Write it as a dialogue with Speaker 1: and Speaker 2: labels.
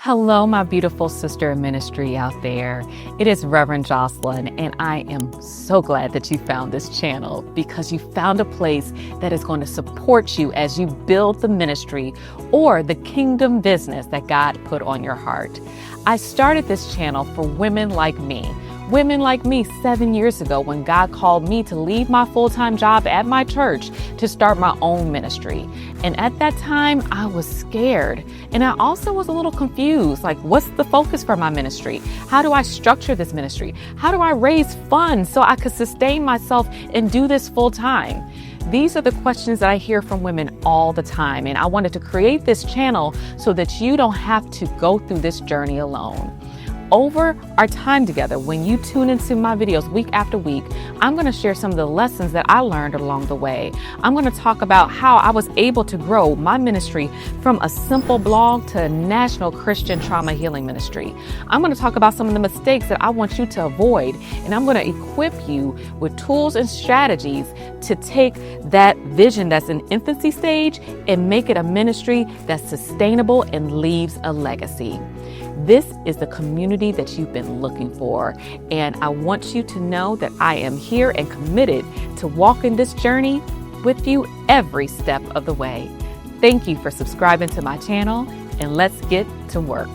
Speaker 1: Hello, my beautiful sister in ministry out there. It is Reverend Jocelyn, and I am so glad that you found this channel because you found a place that is going to support you as you build the ministry or the kingdom business that God put on your heart. I started this channel for women like me. Women like me 7 years ago when God called me to leave my full-time job at my church to start my own ministry. And at that time, I was scared. And I also was a little confused. Like, what's the focus for my ministry? How do I structure this ministry? How do I raise funds so I could sustain myself and do this full time? These are the questions that I hear from women all the time. And I wanted to create this channel so that you don't have to go through this journey alone. Over our time together, when you tune into my videos week after week, I'm going to share some of the lessons that I learned along the way. I'm going to talk about how I was able to grow my ministry from a simple blog to a national Christian trauma healing ministry. I'm going to talk about some of the mistakes that I want you to avoid, and I'm going to equip you with tools and strategies to take that vision that's in infancy stage and make it a ministry that's sustainable and leaves a legacy. This is the community that you've been looking for, and I want you to know that I am here and committed to walking this journey with you every step of the way. Thank you for subscribing to my channel, and let's get to work.